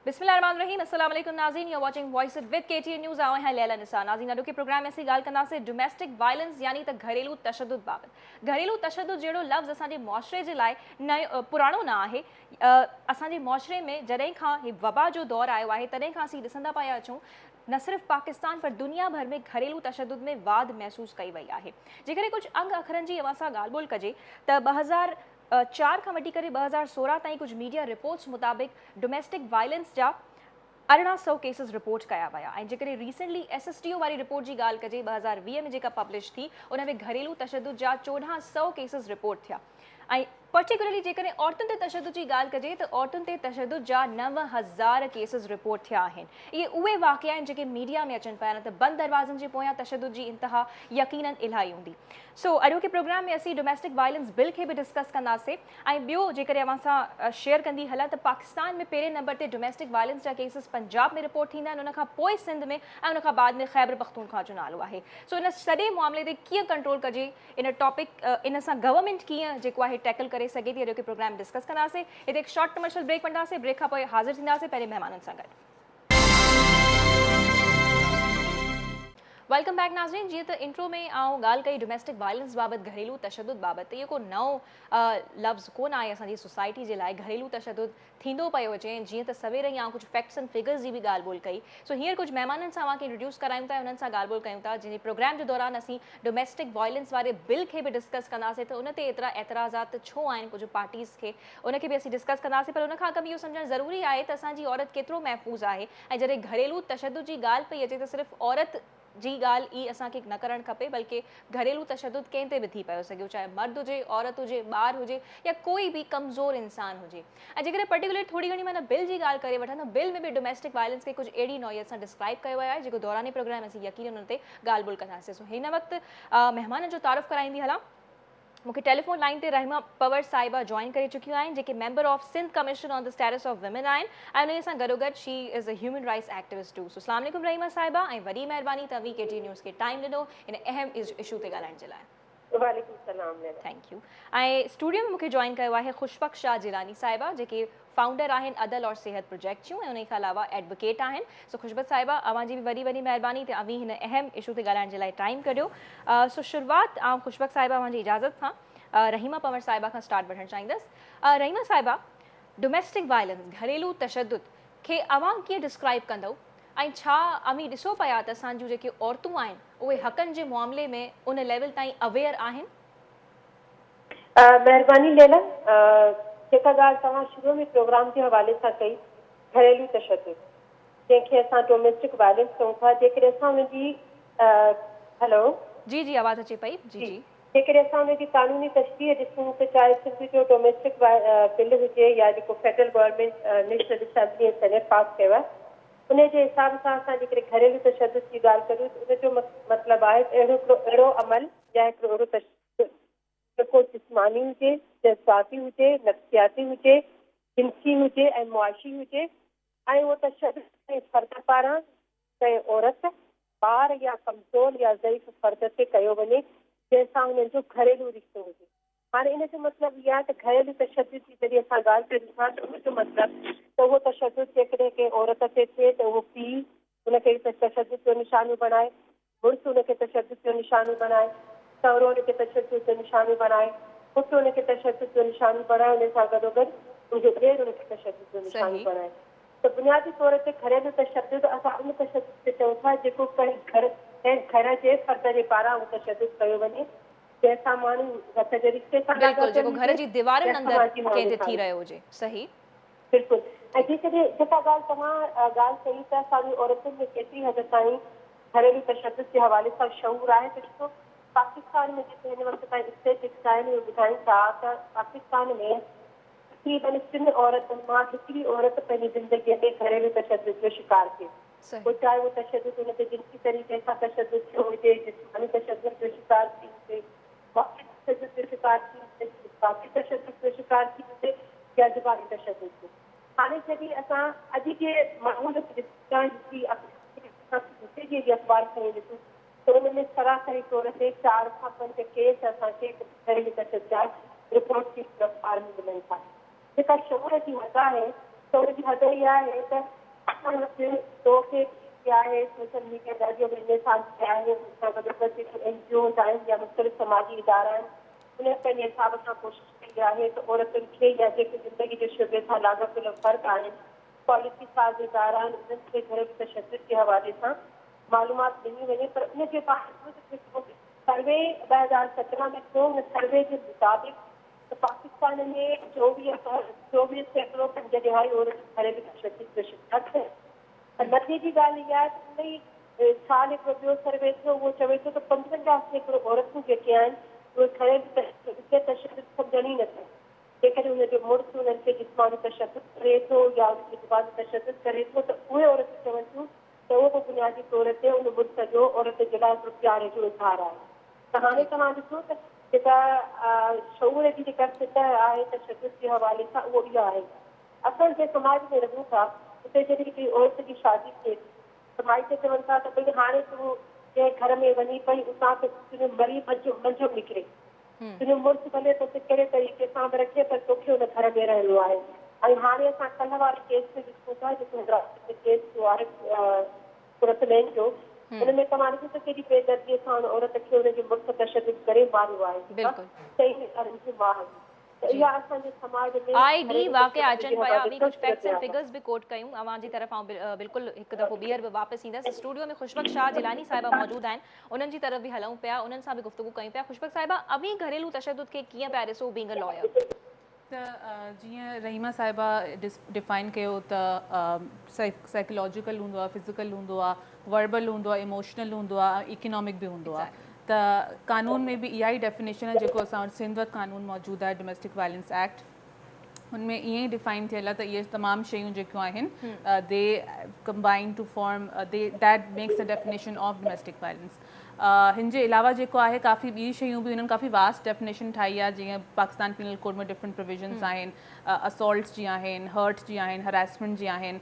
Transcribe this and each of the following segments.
बिस्मिल्लाहिर्रहमानिर्रहीम अस्सलाम वालेकुम नाज़रीन, you watching voice with KTN news. आए हैं लैला निसा नाज़रीन अॼु के प्रोग्राम में असीं ॻाल्हि कंदासीं डोमेस्टिक वायलेंस यानी त घरेलू तशद्दुद बाबति। घरेलू तशद्दुद जहिड़ो लफ़्ज़ असांजे मुआशरे जे लाइ पुराणो न आहे। असांजे मुआशरे में जॾहिं खां हीउ वबा जो दौरु आयो आहे तॾहिं खां असीं ॾिसंदा पिया अचूं न सिर्फ़ पाकिस्तान पर दुनिया भर में घरेलू तशद्दुद में वाध महसूसु कई वई आहे। जेकॾहिं कुझु अंग अखरनि जी अवां सां ॻाल्हि ॿोल कजे त 2004 खां वठी करे 2016 ताईं कुझु मीडिया रिपोर्ट्स मुताबिक़ डोमेस्टिक वायलेंस जा 1800 केसिस रिपोर्ट कया विया ऐं जेकॾहिं रिसेंटली SSTO वारी रिपोर्ट जी ॻाल्हि कजे 2020 में जेका पब्लिश थी उन में घरेलू तशद्दुद जा 1400 केसिस रिपोर्ट थिया ऐं पर्टिकुलरली जेकॾहिं औरतुनि ते तशद्दुद जी ॻाल्हि कजे त औरतुनि ते तशद्दुद जा 9000 केसिस रिपोर्ट थिया आहिनि। इहे उहे वाक़िया आहिनि जेके मीडिया में अचनि पिया न त बंदि दरवाज़नि जे पोयां तशद्दुद जी इंतिहा यकीनन इलाही हूंदी। सो अॼु के प्रोग्राम में असीं डोमेस्टिक वायलेंस बिल खे बि डिस्कस कंदासीं ऐं ॿियो जेकॾहिं अवां सां शेयर कंदी हलां त पाकिस्तान में पहिरें नंबर ते डोमेस्टिक वायलेंस जा केसिस पंजाब में रिपोर्ट थींदा आहिनि, उनखां पोइ सिंध में ऐं उनखां बाद में ख़ैबर पख्तूनख्वा जो नालो आहे। सो इन सॼे मामले ते कीअं कंट्रोल कजे, इन टॉपिक इन सां गवर्नमेंट कीअं जेको आहे टैकल करे सघे थी, अॼु के प्रोग्राम डिस्कस कंदासीं। हिते हिकु शॉर्ट कमर्शियल ब्रेक वठंदासीं, ब्रेक खां पोइ हाज़िर थींदासीं पंहिंजे महिमाननि सां गॾु। वेलकम बैक नाज़रीन। जीअं त इंट्रो में आउं ॻाल्हि कई डोमेस्टिक वायलेंस बाबति, घरेलू तशद्दुद बाबति, इहो को नओं लफ़्ज़ कोन आहे असांजी सोसाइटी जे लाइ। घरेलू तशद्दुद थींदो पियो अचे, जीअं त सवेर ई आउं कुझु फैक्ट्स एंड फिगर्स जी बि ॻाल्हि ॿोल कई। सो हींअर कुझु महिमाननि सां अवांखे इंट्रोड्यूस करायूं था, उन्हनि सां ॻाल्हि ॿोल कयूं था, जंहिंजे प्रोग्राम जे दौरान असीं डोमेस्टिक वायलेंस वारे बिल खे बि डिस्कस कंदासीं त उन ते एतिरा एतिराज़ात छो आहिनि कुझु पार्टीज़ खे, उनखे बि असीं डिस्कस कंदासीं। पर उनखां अॻु में इहो सम्झणु ज़रूरी आहे त असांजी औरत केतिरो महफ़ूज़ आहे ऐं जॾहिं घरेलू तशद्दुद जी ॻाल्हि पई अचे त सिर्फ़ु औरत जी ॻाल्हि ई असांखे न करणु खपे, बल्कि घरेलू तशद्दुद कंहिं ते बि थी पियो सघे, चाहे मर्द हुजे, औरत हुजे, ॿार हुजे या कोई बि कमज़ोर इंसान हुजे। ऐं जेकॾहिं पर्टिकुलर थोरी घणी माना बिल जी ॻाल्हि करे वठां त बिल में बि डोमेस्टिक वायलेंस खे कुझु अहिड़ी नौयत सां डिस्क्राइब कयो वियो आहे जेको दौरान प्रोग्राम असीं यकीनन उन ते ॻाल्हि ॿोल कंदासीं। सो हिन वक़्तु महिमाननि जो तारुफ़ कराईंदी हलां। मूंखे टेलीफोन लाइन ते रहीमा पवर साहिबा जॉइन करे चुकियूं आहिनि, जेके member of Sindh commission on the status of women आहिनि ऐं उन सां गॾोगॾु she is a human rights activist too. So अस्सलाम वालेकुम रहीमा साहिबा ऐं वॾी महिरबानी तव्हीं KT न्यूज़ खे टाइम ॾिनो इन अहम इशू ते ॻाल्हाइण जे लाइ। वालेकुम सलाम। Thank U. ऐं स्टूडियो में मूंखे जॉइन कयो आहे खुशबक शाह जिलानी साहिबा, जेके फाउंडर आहिनि अदल और सेहत प्रोजेक्ट जूं ऐं उन खां अलावा एडवोकेट आहिनि। सो खुशबक साहिबा, अवांजी बि वॾी महिरबानी त अवी हिन अहम इशू ते ॻाल्हाइण जे लाइ टाइम कढियो। सो शुरूआत आउं खुशबक साहिबा अवांजी इजाज़त सां रहीमा पवर साहिबा खां स्टार्ट वठणु चाहींदसि। रहीमा साहिबा, डोमेस्टिक वायलेंस घरेलू तशद्दुद खे अवां कीअं डिस्क्राइब कंदव ऐं छा अमी ॾिसो पिया त असांजूं जेके औरतूं आहिनि उहे हक़नि जे मामले में उन लेवल ताईं अवेयर आहिनि? महिरबानी लैला, जेका ॻाल्हि तव्हां शुरू में प्रोग्राम जे हवाले सां कई घरेलू तशद्दुद जंहिंखे असां डोमेस्टिक वायलेंस चऊं था, जेकॾहिं असां हुनजी हेलो जी जी आवाज़ अचे पई। जी जी। जेकॾहिं असां हुनजी कानूनी तशरीह ॾिसूं त चाहे सिंध जो डोमेस्टिक बिल हुजे या जेको फेडरल गवर्नमेंट नेशनल असेंबली ऐं सेनेट पास कयो आहे, उन जे हिसाब सां असां जेकॾहिं घरेलू तशद्दुद जी ॻाल्हि करूं त उनजो मतिलबु आहे अहिड़ो अमल या हिकिड़ो अहिड़ो तशद्दुद जेको जिस्मानी हुजे, जज़्बाती हुजे, नफ़्सियाती हुजे, जिनसी हुजे ऐं मुआशी हुजे ऐं उहो तशद्दुद फ़र्द पारां चाहे औरत, ॿार या कमज़ोर या ज़ईफ़ फ़र्द ते कयो वञे जंहिंसां हुननि जो घरेलू रिश्तो हुजे। हाणे इन जो मतिलबु इहो आहे त घरेलू तशद्दुद जी जॾहिं असां ॻाल्हि कयूं था त उनजो मतिलबु त उहो तशद्दुद जेकॾहिं कंहिं औरत ते थिए त उहो पीउ उनखे तशद्दुद जो निशानो बणाए, मुड़ुसु उनखे तशद्दुद जो निशानो बणाए, सहुरो उनखे तशद्दुद जो निशानो बणाए, पुटु उनखे तशद्दुद जो निशानो बणाए, उन सां गॾोगॾु उनजो ॾेर उनखे तशद्दुद जो निशानो बणाए। त बुनियादी तौर ते घरेलू तशद्दुद असां उन तशद्दुद ते चऊं था जेको कंहिं घर जे फ़र्द जे पारां उहो तशद्दुद कयो वञे जंहिंसां माण्हू रत जे रिश्ते सां जेको घर जी दीवारनि अंदरि कंहिं ते थी रहियो हुजे। सही, बिल्कुलु। ऐं जेकॾहिं जेका ॻाल्हि तव्हां ॻाल्हि कई त असांजी औरतुनि में केतिरी हद ताईं घरेलू तशद्दुद जे हवाले सां शऊर आहे, त ॾिसो पाकिस्तान में जेके हिन वक़्तु ताईं स्टेटिस्टिक्स आहिनि उहे ॿुधाइनि था त पाकिस्तान में तक़रीबन 3 औरतुनि मां हिकिड़ी औरत पंहिंजी ज़िंदगीअ में घरेलू तशद्दुद जो शिकार थिए। पोइ चाहे उहो तशद्दुद हुन ते जिनसी तरीक़े सां तशद्दुद थियो हुजे, जिस्मानी तशद्दुद जो शिकार थी हुजे, वाक़ई तशद्दुद जो शिकार थी हुजे, बाक़ी तशद्दुद जो शिकार थी हुजे या ज़बानी तशद्दुद जो। हाणे जॾहिं असां अॼु जे माहौल खे ॾिसूं जी अख़बार खणी ॾिसूं त हुन में सरासरी तौर ते 4 खां 5 केस असांखे घरेलू तशद्दुद जा रिपोर्ट थी अख़बार में मिलनि था। जेका शऊर जी हद आहे त त उनजी हद इहा आहे त असां तोखे आहे सोशल मीडिया ॾाढो इन साल थिया आहे मतिलबु जेके NGOs आहिनि या मुख़्तलिफ़ समाजी इदारा आहिनि उन पंहिंजे हिसाब सां कोशिशि कई आहे त औरतुनि खे या जेके ज़िंदगी जे शुबे सां लाॻापियल फ़र्क़ु आहिनि पॉलिसी साज़ इदारा आहिनि उन्हनि खे घरेलू तशदुद जे हवाले सां मालूमात ॾिनी वञे पर उनजे बावजूदि सर्वे 2017 में थियो उन सर्वे जे मुताबिक़ त पाकिस्तान में 24% पंज ॾहाई औरतूं घरेलू तशदुद जो शिकार थियनि मथे जी ॻाल्हि इहा आहे त उन ई साल हिकिड़ो ॿियो सर्वे थियो उहो चवे थो त 55% औरतूं जेके आहिनि उहे घरेलू तशदुद सम्झनि ई नथियूं जेकॾहिं हुनजो मुड़ुसु हुननि खे जिस्मानी तशदुद करे थो या उनखे ज़ुबानी तशदुद करे थो त उहे औरतूं चवनि थियूं त उहो बि बुनियादी तौर ते उन मुड़ुस जो औरत जे लाइ हिकिड़ो प्यारे जो इज़हार आहे त हाणे तव्हां ॾिसो त जेका शऊर जी जेका सतह आहे तशदुद जे हवाले सां उहो इहा आहे असां जंहिं समाज में रहूं था उते जॾहिं हिकिड़ी औरत जी शादी थिए थी त माई खे चवनि था त भई हाणे तूं कंहिं घर में वञी पई उतां त तुंहिंजो मरी मंझो निकिरे तुंहिंजो मुड़ुसु भले तोखे कहिड़े तरीक़े सां बि रखे पर तोखे हुन घर में रहणो आहे ऐं हाणे असां कल्ह वारे केस में ॾिसूं था जेको केस थियो आहे पुरतलैंड जो हुन में तव्हां ॾिसो त केॾी बेदर्दीअ सां हुन औरत खे हुनजे मुड़ुसु तशदुद करे मारियो आहे चई माउ इहा असांजे समाज में आई वाक़िया अचनि पिया अभी कुछ फैक्ट्स एंड फिगर्स भी कोट कयूं अवां जी तरफ़ बिल्कुल हिकु दफ़ो ॿीहर बि वापसि ईंदसि स्टूडियो में खुशबक शाह जिलानी साहिबा मौजूद आहिनि उन्हनि जी तरफ़ बि हलूं पिया उन्हनि सां बि गुफ्तगू कयूं पिया खुशबक साहिबा अभी घरेलू तशदुद खे कीअं पिया ॾिसो बीइंग अ लॉयर त जीअं रहीमा साहिबा डिफाइन कयो त साइकोलॉजिकल हूंदो आहे फिज़िकल हूंदो आहे वर्बल हूंदो आहे इमोशनल हूंदो आहे इकोनॉमिक बि हूंदो आहे त कानून में बि इहा ई डेफिनेशन आहे जेको असां वटि सिंध वटि कानून मौजूदु आहे डोमेस्टिक वायलेंस एक्ट उनमें ईअं ई डिफाइन थियल आहे त इहे तमामु शयूं जेकियूं आहिनि they combine to form that makes the definition of domestic violence हिन जे अलावा जेको आहे काफ़ी ॿी शयूं बि हुननि काफ़ी वास्ट डेफिनेशन ठाही आहे जीअं पाकिस्तान पिनल कोड में डिफरेंट प्रोविजन्स आहिनि असॉल्ट्स जी आहिनि हर्ट जी आहिनि हरासमेंट जी आहिनि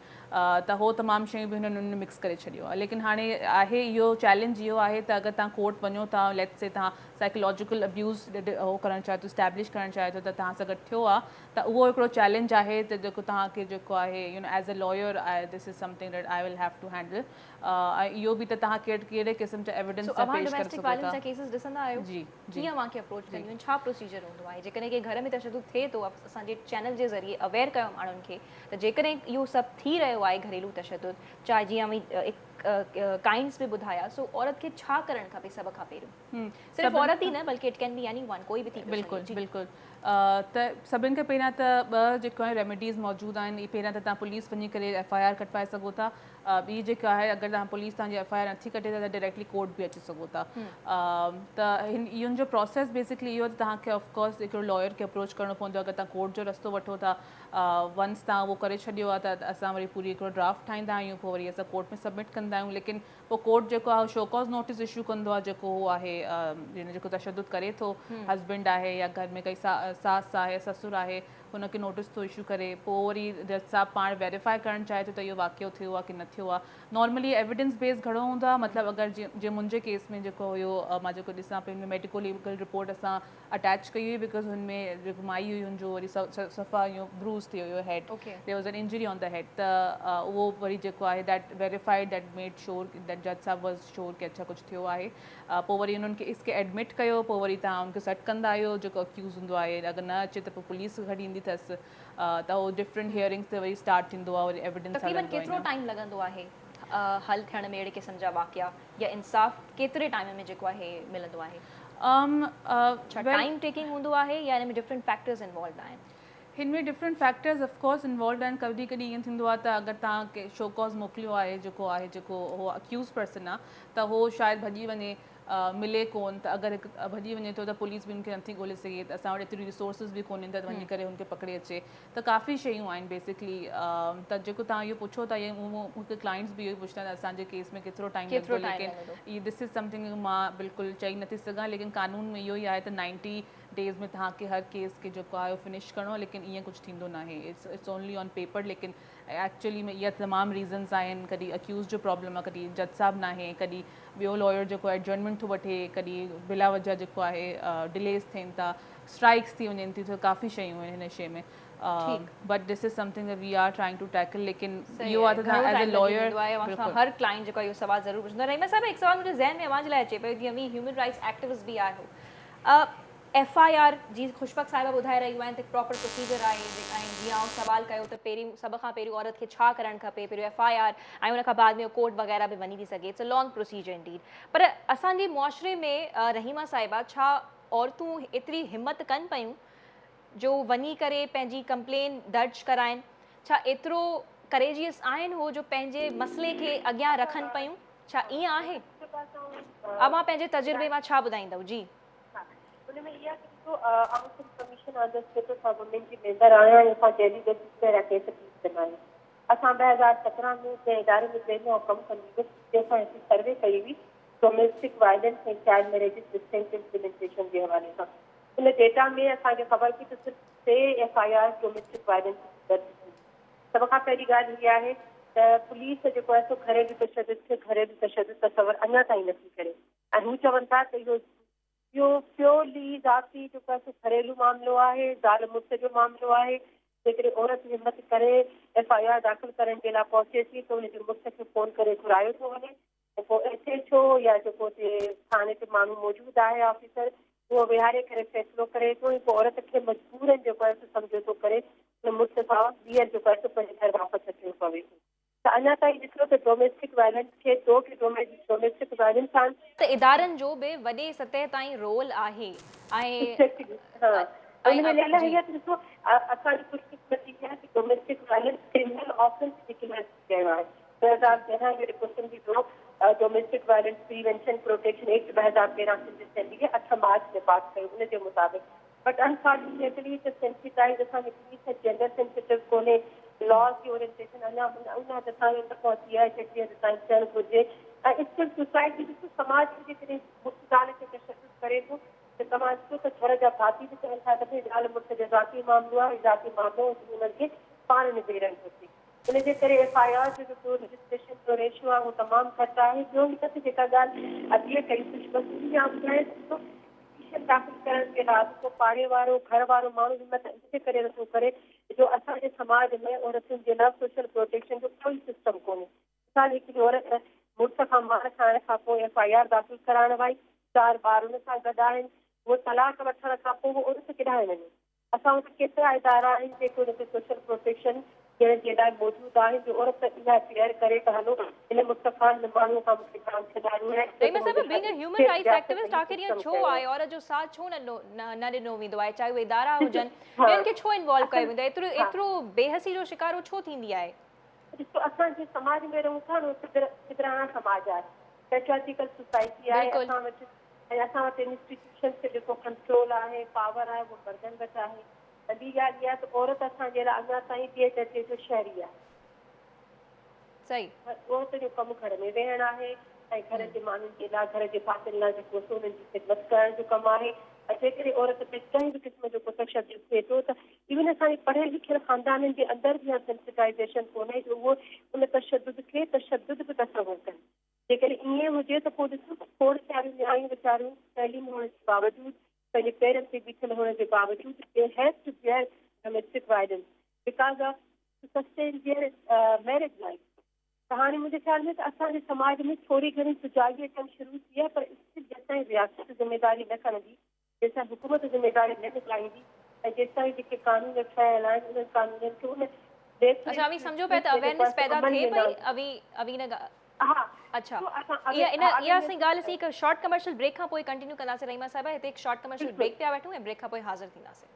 त हो तमामु शयूं बि हुननि उन मिक्स करे छॾियो आहे लेकिन हाणे आहे इहो चैलेंज इहो आहे त अगरि तव्हां कोर्ट वञो था लेट्स से तव्हां साइकोलॉजिकल अब्यूज़ हो करणु चाहियो था स्टैब्लिश करणु चाहियो था त तव्हां सां गॾु थियो आहे त उहो हिकिड़ो चैलेंज आहे त जेको तव्हांखे जेको आहे as a lawyer this is something that I will have to handle ऐं इहो बि त तव्हां कहिड़े क़िस्म जा एविडेंस केसिस ॾिसंदा आहियो जी कीअं अव्हांखे अप्रोच कंदियूं आहिनि छा प्रोसीजर हूंदो आहे जेकॾहिं के घर में तशदुद थिए थो असांजे चैनल जे ज़रिए अवेयर कयो माण्हुनि खे त जेकॾहिं इहो सभु थी रहियो आहे घरेलू तशदुद चाहे जीअं काइंड्स बि ॿुधाया सो औरत खे छा करणु खपे सभ खां पहिरियों सिर्फ़ु औरत ई न बल्कि it can be any one कोई बि थी बिल्कुलु बिल्कुलु त सभिनि खां पहिरियां त ॿ जेको आहे रेमेडीज़ मौजूदु आहिनि पहिरियां त तव्हां पुलिस वञी करे FIR कटवाए सघो था ॿी जेका आहे अगरि तव्हां पुलिस तव्हांजी FIR नथी कटे त डायरेक्टली कोर्ट बि अची सघो था त इहो जो प्रोसेस बेसिकली इहो त तव्हांखे ऑफकोर्स हिकिड़ो लॉयर खे अप्रोच करिणो पवंदो अगरि तव्हां कोर्ट जो रस्तो वठो था वंस तव्हां उहो करे छॾियो आहे त असां वरी पूरी हिकिड़ो ड्राफ्ट ठाहींदा आहियूं पोइ वरी असां कोर्ट में सबमिट कंदा आहियूं लेकिन पोइ कोर्ट जेको आहे शोकॉज़ नोटिस इशू कंदो आहे जेको उहो आहे जेको तशदुद करे थो हस्बैंड आहे या घर में काई सास आहे ससुर आहे हुनखे नोटिस थो इशू करे पोइ वरी जज साहब पाण वेरीफाई करणु चाहे थो त इहो वाक़ियो थियो आहे की न थियो आहे नॉर्मली एविडेंस बेस घणो हूंदो आहे मतिलबु अगरि जीअं मुंहिंजे केस में जेको हुयो मां जेको ॾिसां पई हुन मेडिको लीगल रिपोर्ट असां अटैच कई हुई बिकॉज़ हुनमें जेको माई हुई हुनजो वरी सफ़ा इहो ब्रूज़ थियो हुयो head there was an injury on the head त उहो वरी जेको आहे that verified that made sure that जज साहब वॉज श्योर की अच्छा कुझु थियो आहे पोइ वरी हुननि खे इसके एडमिट कयो पोइ वरी तव्हां हुनखे सेट कंदा आहियो जेको अक्यूज़ हूंदो आहे अगरि न अचे त पोइ पुलिस खणी ईंदी अथसि त उहो डिफरेंट हियरिंग्स ते वरी स्टार्ट थींदो आहे वरी एविडेंस तक़रीबन केतिरो टाइम लॻंदो आहे हल थियण में अहिड़े क़िस्म जा वाक़िया या इंसाफ़ केतिरे टाइम में जेको आहे मिलंदो आहे टाइम टेकिंग हूंदो आहे या हिन में डिफरेंट फैक्टर्स इन्वॉल्व आहिनि हिन में डिफरेंट फैक्टर्स ऑफकोर्स इन्वॉल्व आहिनि कॾहिं कॾहिं ईअं थींदो आहे त अगरि तव्हां शोकॉज़ मोकिलियो आहे जेको उहो अक्यूज़ पर्सन आहे त उहो शायदि भॼी वञे मिले कोन त अगरि भॼी वञे थो त पुलिस बि हुनखे नथी ॻोल्हे सघे त असां वटि एतिरी रिसोर्सिस बि कोन्हनि त वञी करे हुनखे पकिड़े अचे त काफ़ी शयूं आहिनि बेसिकली त जेको तव्हां इहो पुछो था इहो मूंखे क्लाइंट्स बि इहो ई पुछंदा आहिनि असांजे केस में केतिरो टाइम लॻंदो लेकिन दिस इज़ समथिंग मां बिल्कुलु चई नथी सघां लेकिन कानून में इहो ई आहे त 90 डेज़ में तव्हांखे हर केस खे जेको आहे फिनिश करिणो आहे लेकिन ईअं कुझु थींदो न आहे इट्स ओनली ऑन पेपर लेकिन एक्चुअली में इहा तमामु रीज़न्स आहिनि कॾहिं अक्यूज़ जो प्रॉब्लम आहे कॾहिं जज साहब न आहे कॾहिं ॿियो लॉयर जेको एडजॉइनमेंट थो वठे कॾहिं बिला वजह जेको आहे डिलेस थियनि था स्ट्राइक्स थी वञनि थियूं त काफ़ी शयूं आहिनि हिन शइ में ठीक। But this is something that we are trying to tackle, लेकिन सही इहो आहे, आहे त घणो एज अ टाइम लॻी लॉयर वेंदो आहे, असां हर क्लाइंट जेको आहे इहो सवाल ज़रूरु पुछंदो। रहीमा साहिब, हिकु सवाल मुंहिंजे ज़हन में अवां जे लाइ अचे पियो, जीअं वी ह्यूमन राइट्स एक्टिविस्ट बि आहियो, FIR जी खुशबक साहिबा ॿुधाए रहियूं आहिनि त प्रॉपर प्रोसीजर आहे, ऐं जीअं आउं सवाल कयो त पहिरीं सभ खां पहिरीं औरत खे छा करणु खपे, पहिरियों FIR, ऐं उन खां बाद में कोर्ट वग़ैरह बि वञी थी सघे, it's a long procedure Indeed. पर असांजे मुआशरे में रहीमा साहिबा, छा औरतूं एतिरी हिमत कनि पियूं जो वञी करे पंहिंजी कंप्लेन दर्ज कराइनि? छा एतिरो करेजियस आहिनि हो जो पंहिंजे मसइले खे अॻियां रखनि पियूं? छा ईअं आहे? अवां पंहिंजे तजुर्बे मां छा ॿुधाईंदव? जी। उनमें इहा कि ॾिसो, आउं commission on the status of women जी मेंबर आहियां ऐं असां डेली बेसिस ते केस ट्रीट कंदा आहियूं। असां 2017 में जंहिं इदारे में पहिरियों कमु कंदी हुअसि, जंहिंसां हिकु सर्वे कई हुई domestic violence and child marriages distance implementation जे हवाले सां। उन डेटा में असांखे ख़बर पई त सिर्फ़ु 6 FIR डोमेस्टिक वायलेंस दर्ज थी। सभ खां पहिरीं ॻाल्हि हीअ आहे त पुलिस जेको आहे सो घरेलू तशदुद तसवर अञा ताईं नथी करे, ऐं हू चवनि था त इहो प्योरली ज़ाती जेको आहे सो घरेलू मामिलो आहे, ज़ाल मुड़ुस जो मामिलो आहे। जेकॾहिं औरत हिमत करे FIR दाख़िल करण जे लाइ पहुचे थी त हुनजे मुड़ुस खे फ़ोन करे घुरायो थो वञे, ऐं पोइ SHO या जेको थाने ते माण्हू मौजूदु आहे ऑफिसर, उहो विहारे करे फ़ैसिलो करे थो, पोइ औरत खे मजबूरन जेको आहे सो समझोतो करे हुन मुड़ुस सां ॿीहर जेको आहे सो पंहिंजे घर वापसि अचणो पवे थो। त अञा ताईं ॾिसो त डोमेस्टिक वायलेंस खे डोमेस्टिक वायलेंस सां त इदारनि जो बि वॾे सतह ताईं रोल आहे, हाँ, उनमें लेला जी। हीअ ॾिसो, असांजी ख़ुशकिस्मती आहे कि domestic violence criminal offence declare कयो आहे। 2013 में रिपोर्टिंग जी दो domestic violence prevention protection act 2013 Sindh assembly 8 March में पास कयो उन जे मुताबिक़। बट अनफॉर्चुनेटली त सेंसिटाइज असांजी पुलिस जेंडर सेंसिटिव कोन्हे, लॉस जी ओरिएंटेशन अञा उन हद ताईं त पहुची आहे जेकी हद ताईं थियणु घुरिजे। ऐं स्टिल सोसाइटी ॾिसो, समाज खे जेकॾहिं मुस्कान खे तशदुद करे थो त तव्हां ॾिसो त घर जा भाती बि चवनि था त भई ज़ाल मुड़ुस जो ज़ाती मामिलो आहे, ज़ाती मामिलो उन्हनि खे पाण निबेरणु घुरिजे। उनजे करे FIR जो जेको रजिस्ट्रेशन जो रेशियो आहे उहो तमामु घटि आहे। ॿियो हिकु त जेका ॻाल्हि अॻे कई खुशबसी या ॿुधाए ॾिसो, पिटीशन दाख़िल करण जे लाइ को पाड़े वारो घर वारो माण्हू हिमत हिनजे करे नथो करे जो असांजे समाज में औरतुनि जे लाइ सोशल प्रोटेक्शन जो कोई सिस्टम कोन्हे। असांजी हिकिड़ी औरत मुड़ुस खां मार खाइण खां पोइ FIR दाख़िल कराइण वई, 4 ॿार हुन सां गॾु आहिनि, उहो तलाक वठण खां पोइ उहो औरत किॾाए वञे। असां वटि केतिरा इदारा आहिनि जेके हुनखे सोशल प्रोटेक्शन ॾियण जे लाइ मौजूदु आहे, जो औरत इहा क्लियर करे त हलो हिन मुस्तफ़ा माण्हू खां मूंखे जान छॾाइणी आहे। रहीमा साहिबा, being a human rights activist, आख़िर ईअं छो आहे औरत जो साथ छो न ॾिनो वेंदो आहे, चाहे उहे इदारा हुजनि, ॿियनि खे छो इन्वॉल्व कयो वेंदो आहे? एतिरो बेहसी जो शिकार छो थींदी आहे? ॾिसो, असां समाज में रहूं था न, सिदराना समाज आहे, पैट्रियार्टिकल सोसाइटी आहे। असां वटि इंस्टीट्यूशन ते जेको कंट्रोल आहे, पावर आहे, उहो मर्दनि वटि आहे। त ॿी ॻाल्हि इहा आहे त औरत असांजे लाइ अञा ताईं ॿिए दर्जे जो शहरी आहे। सही। औरत जो कमु घर में वेहणु आहे ऐं घर जे माण्हुनि जे लाइ, घर जे फासिल लाइ जेको उन्हनि जी ख़िदमत करण जो कमु आहे। ऐं जेकॾहिं औरत ते कंहिं बि क़िस्म जो को तशदुद थिए थो त इवन असांजे पढ़ियल लिखियल ख़ानदाननि जे अंदरि बि सेंसिटाइज़ेशन कोन्हे जो उहो उन तशदुद खे तशदुद बि तस्वुरु कनि। जेकॾहिं ईअं हुजे त पोइ ॾिसो, खोड़ सारियूं न्यायूं वीचारियूं तइलीम हुअण जे बावजूदि, पंहिंजे पेरनि ते बीठल हुअण जे बावजूदि they have to bear domestic violence because of sustain their marriage life. त हाणे मुंहिंजे ख़्याल में त असांजे समाज में थोरी घणी सुजाॻी अचणु शुरू थी आहे, पर जेसिताईं रियासत ज़िम्मेदारी न खणंदी, जेसिताईं हुकूमत ज़िम्मेदारी न निभाईंदी ऐं जेसिताईं जेके कानून ठहियल आहिनि उन्हनि कानूननि खे उन अच्छा, अभी समझो पे त अवेयरनेस पैदा थिए पई अभी न? हाँ, अच्छा, इहा असीं ॻाल्हि असीं हिकु शॉर्ट कमर्शियल ब्रेक खां पोइ कंटिन्यू कंदासीं। रहीमा साहिबा, हिते हिकु शॉर्ट कमर्शियल ब्रेक पिया वठूं ऐं ब्रेक खां पोइ हाज़िर थींदासीं।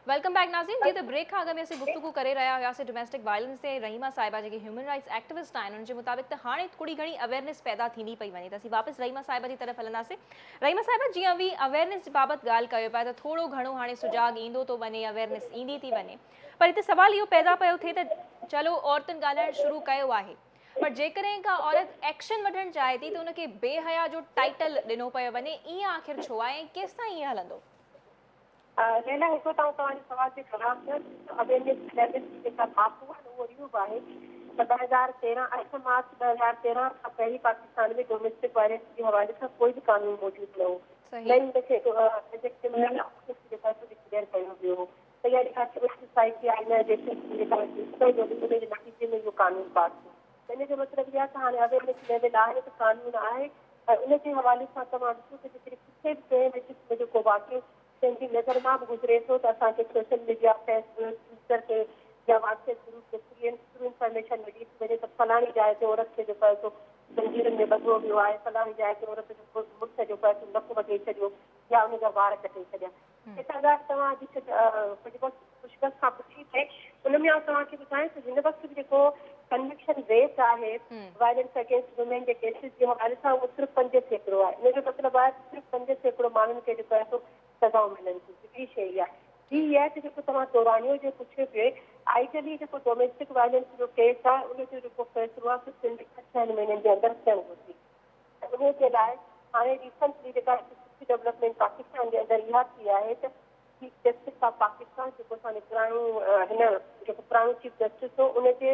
वेलकम बैक नाज़रीन। जी, त ब्रेक खां अॻु में असीं गुफ्तगू करे रहिया हुआसीं डोमेस्टिक वायलेंस ते। रहीमा साहिबा जेके ह्यूमन राइट्स एक्टिविस्ट आहिनि, उन जे मुताबिक़ त हाणे थोरी घणी अवेयरनेस पैदा थींदी पई वञे, त असीं वापसि रहीमा साहिबा जी तरफ़ हलंदासीं। रहीमा साहिबा, जीअं बि अवेयरनेस बाबति ॻाल्हि कयो पिया त थोरो घणो हाणे सुजाॻ ईंदो थो वञे, अवेयरनेस ईंदी थी वञे, पर हिते सुवाल इहो पैदा पियो थिए त चलो औरतुनि ॻाल्हाइणु शुरू कयो आहे, पर जेकॾहिं का औरत एक्शन वठणु चाहे थी त उनखे बेहया जो टाइटल ॾिनो पियो वञे, ईअं आख़िर छो आहे ऐं केसिताईं ईअं हलंदो? लेला, हिकु तव्हांजे सवाल जे जवाब ॾियो। अवेयरनेस लेवल जी जेका मापू आहे उहो इहो आहे त 2013 8 मार्च 2013 खां पहिरीं पाकिस्तान में डोमेस्टिक वायलेंस जे हवाले सां कोई बि कानून मौजूदु न हो। सही। देन खे एज ए क्रिमिनल ऑफेंस जेका डिक्लेयर कयो वियो त इहा जेका सिविल सोसाइटी आहे न जेके जेका उन जे नतीजे में इहो कानून पास थियो। हिन जो मतिलबु इहा आहे त हाणे अवेयरनेस लेवल आहे त कानून आहे ऐं उनजे हवाले सां तव्हां ॾिसो त जेकॾहिं किथे बि कंहिं बि क़िस्म जो को वाक़ियो कंहिंजी नज़र मां बि गुज़रे थो त असांखे सोशल मीडिया फेसबुक ट्विटर ते या व्हाट्सएप ग्रुप ते थ्रू इंफॉर्मेशन मिली थी वञे त फलाणी जाइ ते औरत खे जेको आहे सो जंजीरनि में ॿधो वियो आहे, फलाणी जाइ ते औरत जो मुड़ुस जेको आहे सो नकु वढे छॾियो या उनजा वार कटे छॾिया। हिकु ॻाल्हि तव्हां पुछबस खां पुछी थिए उन में तव्हांखे ॿुधायां त हिन वक़्तु बि जेको कन्विक्शन रेट आहे वायलेंस अगेंस्ट वुमेन जे केसिस जे हवाले सां उहो सिर्फ़ु 5% आहे। हिन जो मतिलबु आहे सिर्फ़ु 5% माण्हुनि खे जेको आहे सो सज़ाऊं मिलनि थियूं। ॿी शइ आहे हीअ आहे त जेको तव्हां तोराणियो जो पुछियो पिए आइडियली जेको डोमेस्टिक वायलेंस जो केस आहे उनजो जेको फ़ैसिलो आहे सो 6 महीननि जे अंदरि थियणु घुरिजे। उन जे लाइ हाणे रिसेंटली जेका डेवलपमेंट पाकिस्तान जे अंदरि इहा थी आहे त चीफ जस्टिस ऑफ पाकिस्तान जेको असांजो पुराणो चीफ जस्टिस हो उनजे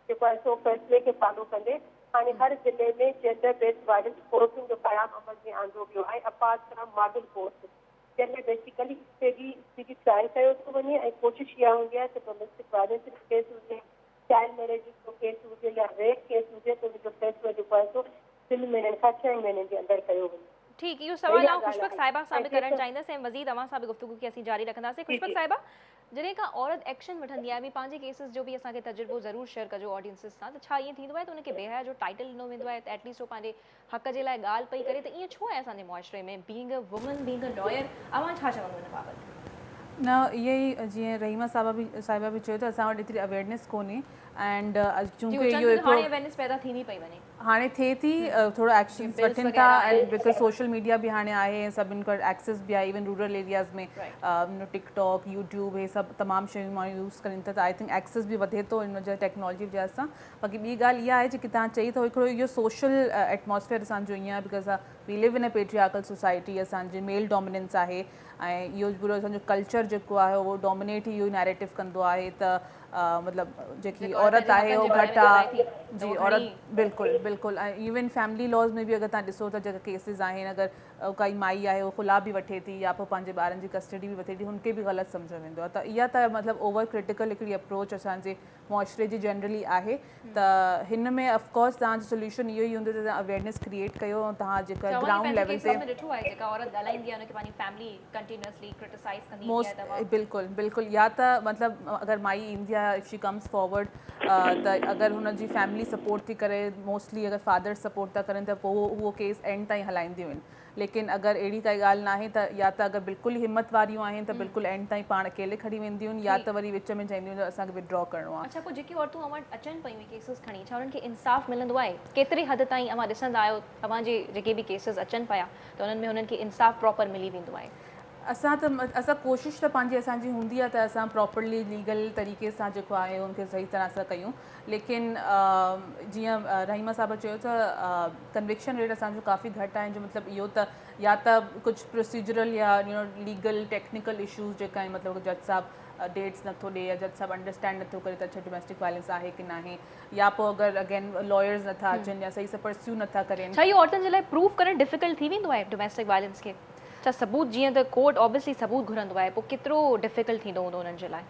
जेको आहे सो फ़ैसिले खे फॉलो कंदे हाणे हर ज़िले में जेंडर बेस्ड वायलेंस कोर्टुनि जो क़याम अमल में आंदो वियो आहे अपार्ट फ्रॉम मॉडल कोर्ट जंहिंमें बेसिकली स्टेडी ट्रायल कयो थो वञे ऐं कोशिशि इहा हूंदी आहे त डोमेस्टिक वायलेंस जो केस हुजे, चाइल्ड मैरिज जो केस हुजे या रेप केस हुजे त उनजो फ़ैसिलो जेको आहे सो 3 महीननि खां 6 महीननि जे अंदरि कयो वञे। ठीक इहो सवाल आउं खुशबक साहिबा सां बि करणु चाहींदसि ऐं मज़ीद अवां सां बि गुफ़्तगू खे असीं जारी रखंदासीं। खुशबक साहिबा जॾहिं का औरत एक्शन वठंदी आहे बि पंहिंजे केसिस जो बि असांखे तजुर्बो ज़रूरु शेयर कजो ऑडियंसिस सां त छा ईअं थींदो आहे त उनखे बेहया जो टाइटल ॾिनो वेंदो आहे त एटलीस्ट उहो पंहिंजे हक़ जे लाइ ॻाल्हि पई करे त ईअं छो आहे असांजे मुआशरे में being a woman being a lawyer अवां छा चवंदो हिन बाबति? न इहे ई जीअं रहीमा साहिबा बि चयो त असां वटि एतिरी अवेयरनेस कोन्हे एंड चूंकि इहो हाणे अवेयरनेस पैदा थींदी पई वञे हाणे थिए थी थोरो एक्शन्स वठनि था एंड बिकॉज सोशल मीडिया बि हाणे आहे ऐं सभिनि वटि एक्सेस बि आहे इवन रूरल एरियाज़ में टिकटॉक यूट्यूब हे सभु तमामु शयूं माण्हू यूज़ कनि था त आई थिंक एक्सेस बि वधे थो हिन वजह टेक्नोलॉजी वजह सां। बाक़ी ॿी ॻाल्हि इहा आहे जेकी तव्हां चई त हिकिड़ो इहो सोशल एटमॉस्फेयर असांजो ईअं आहे because V live in a patriarchal society असांजी मेल डोमिनेंस आहे ऐं इहो पूरो असांजो कल्चर जेको आहे उहो डोमिनेट ई इहो नैरेटिव कंदो आहे त मतिलबु जेकी औरत आहे उहो घटि आहे जी औरत बिल्कुलु बिल्कुलु ऐं इवन फैमिली लॉज़ में बि अगरि तव्हां ॾिसो त जेका केसिस आहिनि अगरि काई माई आहे उहो खुला बि वठे थी या पोइ पंहिंजे ॿारनि जी कस्टडी बि वठे थी हुनखे बि ग़लति सम्झो वेंदो आहे त इहा त मतिलबु ओवर क्रिटिकल हिकिड़ी अप्रोच असांजे मुआशरे जी जनरली आहे त हिन में ऑफकोर्स तव्हांजो सोल्यूशन इहो ई हूंदो त तव्हां अवेयरनेस क्रिएट कयो ऐं तव्हां जेका ग्राउंड लेवल ते बिल्कुलु बिल्कुलु या त मतिलबु अगरि माई ईंदी आहे इफ शी कम्स फॉरवर्ड त अगरि हुनजी फैमिली सपोर्ट थी करे मोस्टली अगरि फादर सपोर्ट था करनि त पोइ उहो केस एंड ताईं हलाईंदियूं आहिनि। लेकिन अगरि अहिड़ी काई ॻाल्हि न आहे त या त अगरि बिल्कुलु हिमत वारियूं आहिनि त बिल्कुलु एंड ताईं पाण अकेले खणी वेंदियूं आहिनि या त वरी विच में चवंदियूं आहिनि असांखे विड्रॉ करिणो आहे। अच्छा पोइ जेकी औरतूं अवां अचनि पयूं केसिस खणी छा उन्हनि खे इंसाफ़ मिलंदो आहे? केतिरे हद ताईं अवां ॾिसंदा आहियो तव्हांजे जेके बि केसिस अचनि पिया त उन्हनि में उन्हनि खे इंसाफ़ प्रॉपर मिली वेंदो आहे? असां कोशिशि त पंहिंजी असांजी हूंदी आहे त असां प्रॉपरली लीगल तरीक़े सां जेको आहे उनखे सही तरह सां कयूं। लेकिन जीअं रहीमा साहिबा चयो त कन्विक्शन रेट असांजो काफ़ी घटि आहे जो मतिलबु इहो त या त कुझु प्रोसीजरल या लीगल टेक्निकल इशूज़ जेका आहिनि मतिलबु जज साहब डेट्स नथो ॾिए या जज साहब अंडरस्टैंड नथो करे त अच्छा डोमेस्टिक वायलेंस आहे की न आहे या पोइ अगरि अगेन लॉयर्स नथा अचनि या सही सां परस्यू नथा करनि। छा इहो औरतुनि जे लाइ प्रूफ करणु डिफिकल्ट थी वेंदो आहे डोमेस्टिक वायलेंस खे? छा सबूत जीअं त कोर्ट ऑब्वियसली सबूत घुरंदो आहे पोइ केतिरो डिफिकल्ट थींदो हूंदो उन्हनि जे लाइ?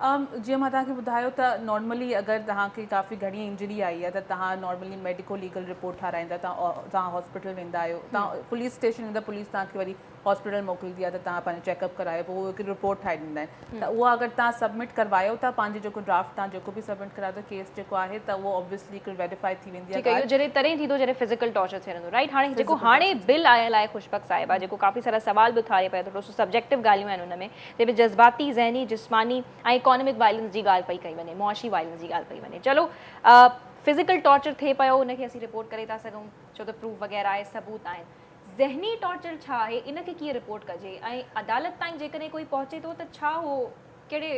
जीअं मां तव्हांखे ॿुधायो त नॉर्मली अगरि तव्हांखे काफ़ी घणी इंजरी आई आहे त तव्हां नॉर्मली मेडिको लीगल रिपोर्ट ठाराईंदा तव्हां हॉस्पिटल वेंदा आहियो तव्हां पुलिस स्टेशन वेंदा पुलिस तव्हांखे वरी हॉस्पिटल मोकिलींदी आहे त तव्हां पंहिंजो चेकअप करायो पोइ उहो हिकु रिपोर्ट ठाहे ॾींदा आहिनि त उहा अगरि तव्हां सबमिट करवायो था पंहिंजो जेको ड्राफ्ट तव्हां जेको बि सबमिट करायो था केस जेको आहे त उहो ऑब्वियसली हिकु वेरीफाई थी वेंदी आहे। इहो जॾहिं तॾहिं थींदो जॾहिं फिज़िकल टॉर्चर थियणो राइट। हाणे जेको हाणे बिल आयल आहे खुशबक साहिबा जेको काफ़ी सारा सवाल बि उथारे पियो थोरो सो सब्जेक्टिव ॻाल्हियूं आहिनि हुन में जंहिंमें जज़्बाती ज़हनी जिस्मानी ऐं इकोनॉमिक वायलेंस जी ॻाल्हि पई कई वञे मुआशी वायलेंस जी ॻाल्हि पई वञे। चलो फिज़िकल टॉर्चर थिए पियो उनखे असीं रिपोर्ट करे था सघूं छो त प्रूफ वग़ैरह आहे सबूत आहिनि। ज़हनी टॉर्चर छा आहे इनखे कीअं रिपोर्ट कजे ऐं अदालत ताईं जेकॾहिं कोई पहुचे थो त छा उहो कहिड़े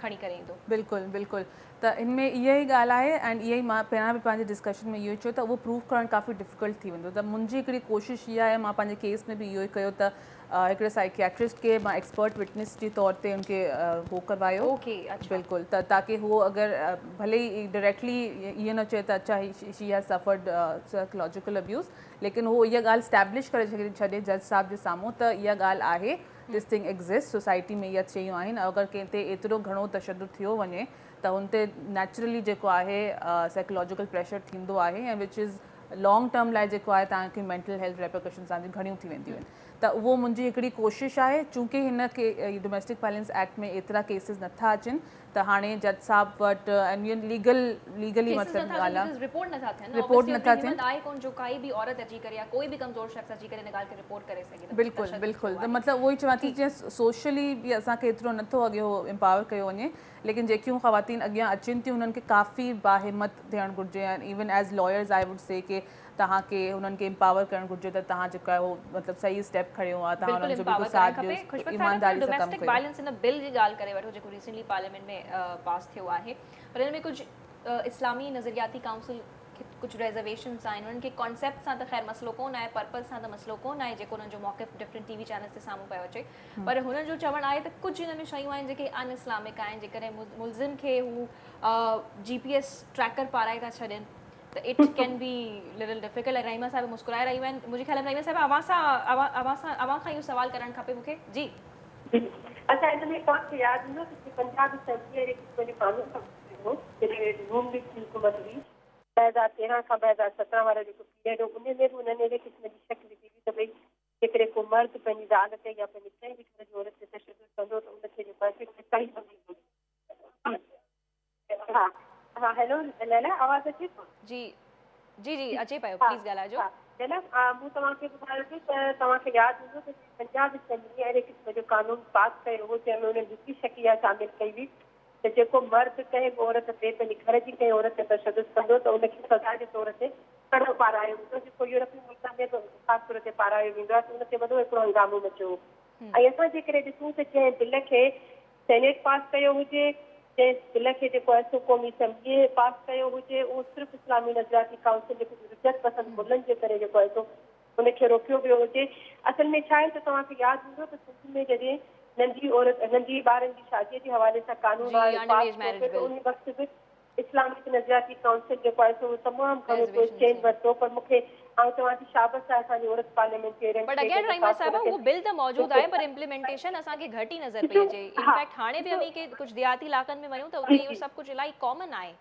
खणी करे ईंदो। बिल्कुलु बिल्कुलु त इनमें इहा ई ॻाल्हि आहे एंड इहा ई मां पहिरां बि पंहिंजे डिस्कशन में इहो ई चयो त उहो प्रूव करणु काफ़ी डिफ़िकल्ट थी वेंदो। त मुंहिंजी हिकिड़ी कोशिशि इहा आहे, मां पंहिंजे केस में बि इहो ई कयो त हिकिड़े साइकियाट्रिस्ट खे मां एक्सपर्ट विटनेस जे तौर ते उनखे हो करवायो। ओके, अच्छा। बिल्कुलु, त ताकी हू अगरि भले ई डायरेक्टली इहो न चए त अच्छा she has suffered psychological abuse, लेकिन हू इहा ॻाल्हि स्टैब्लिश करे छॾे जज साहब जे साम्हूं त इहा ॻाल्हि आहे, दिस थिंग एग्ज़िस्ट, सोसाइटी में इहा शयूं आहिनि। अगरि कंहिं ते एतिरो घणो तशदुद थियो वञे त हुन ते नेचुरली जेको आहे साइकोलॉजिकल प्रेशर थींदो आहे ऐं विच इज़ लॉन्ग टर्म लाइ जेको आहे तव्हांखे मेंटल हेल्थ रेपरकशन्स तव्हांजी घणियूं थी वेंदियूं आहिनि। त उहो मुंहिंजी हिकिड़ी कोशिशि आहे, चूंकि हिन के डोमेस्टिक वायलेंस एक्ट में एतिरा केसिस नथा अचनि त हाणे जज साहब वटि ऐं लीगली मतिलबु ॻाल्हि आहे, रिपोर्ट नथा थियनि, रिपोर्ट नथा थियनि। आहे कोन जो काई बि औरत अची करे या कोई बि कमज़ोर शख़्स अची करे हिन ॻाल्हि खे रिपोर्ट करे सघे। बिल्कुलु बिल्कुलु, त मतिलबु उहो ई चवां थी, जीअं सोशली बि असांखे एतिरो नथो अॻे हो एम्पावर कयो वञे, लेकिन जेकियूं ख़वातीन अॻियां अचनि थियूं उन्हनि खे काफ़ी बाहिमत थियणु घुरिजे। ऐं even as lawyers I would say के तव्हांखे हुननि खे एम्पावर करणु घुरिजे त तव्हां जेको आहे उहो मतिलबु सही स्टेप खणियो आहे, तव्हां हुननि जो बिल्कुलु साथ ॾियो, ईमानदारी सां कमु डोमेस्टिक कयो। वायलेंस इन बिल जी ॻाल्हि करे वठो जेको रिसेंटली पार्लियामेंट में पास थियो आहे, पर हिन में कुझु इस्लामी नज़रियाती काउंसिल कुछ रिजर्वेशंस आहिनि, उन्हनि खे कॉन्सेप्ट सां त ख़ैर मसलो कोन आहे, पर्पज़ सां त मसलो कोन आहे जेको उन्हनि जो मौक़िफ़ डिफरेंट टीवी चैनल्स ते साम्हूं पियो अचे, पर हुननि जो चवणु आहे त कुझु हिन में शयूं आहिनि जेके अन इस्लामिक आहिनि। जेकॾहिं मुलज़िम खे हू GPS ट्रैकर पाराए था छॾनि त it can be little difficult. ऐं रहीमा साहिब मुस्कुराए रहियूं आहिनि, मुंहिंजे ख़्याल में रहीमा साहिब अवां खां इहो सवाल करणु खपे मूंखे। जी अच्छा, हिन में तव्हांखे यादि हूंदो कि पंजाब असेंबली जे क़िस्म जो कानून हो जॾहिं नून लीग जी हुकूमत हुई 2013 खां 2017 वारो जेको पीरियड हो, उन में बि उन्हनि अहिड़े क़िस्म जी शक विधी हुई त भई जेकॾहिं को मर्द पंहिंजी ज़ाल ते या पंहिंजी कंहिं बि घर जी औरत ते तशदुद कंदो त उनखे जेको आहे हा हा हेलो लैला, आवाज़ अचे थो? जी जी जी अचे पियो, प्लीज़ ॻाल्हाइजो। लैला, मूं तव्हांखे ॿुधायो पियो त तव्हांखे यादि हूंदो त पंजाब असेंबली अहिड़े क़िस्म जो कानून पास कयो हो जंहिंमें उन्हनि ॾिसी शकिया शामिल कई हुई त जेको मर्द कंहिं बि औरत ते पंहिंजी घर जी कंहिं औरत ते तशदुद कंदो त उनखे सज़ा जे तौर ते कड़ो पारायो वेंदो, जेको यूरोपीय मुल्कनि में ख़ासि तौर ते पारायो वेंदो आहे, त उनते वॾो हिकिड़ो हंगामो मचियो हो। ऐं असां जेकॾहिं ॾिसूं त जंहिं बिल खे सेनेट पास कयो हुजे, जंहिं बिल खे जेको आहे क़ौमी असेंबलीअ पास कयो हुजे, उहो सिर्फ़ु इस्लामी नज़रियाती काउंसिल जेको रिजत पसंदि मुल्हनि जे करे जेको आहे उनखे रोकियो वियो हुजे। असल में छा आहे त तव्हांखे यादि हूंदो त सिंध में जॾहिं नंढी ॿारनि जी शादीअ जे हवाले सां कानून पास थियो त उन वक़्तु बि इस्लामिक नज़रियाती काउंसिल जेको आहे सो तमामु घणो कोई चेंज वरितो, पर मूंखे आउं चवां थी शाबस आहे असांजी औरत पार्लियामेंटेरियन। बट अगेन रहीमा साहिबा उहो बिल त मौजूदु आहे पर इम्प्लीमेंटेशन असांखे घटि ई नज़र पई अचे। इनफैक्ट हाणे बि अमी के कुझु देहाती इलाइक़नि में वञूं त उते इहो सभु कुझु इलाही कॉमन आहे।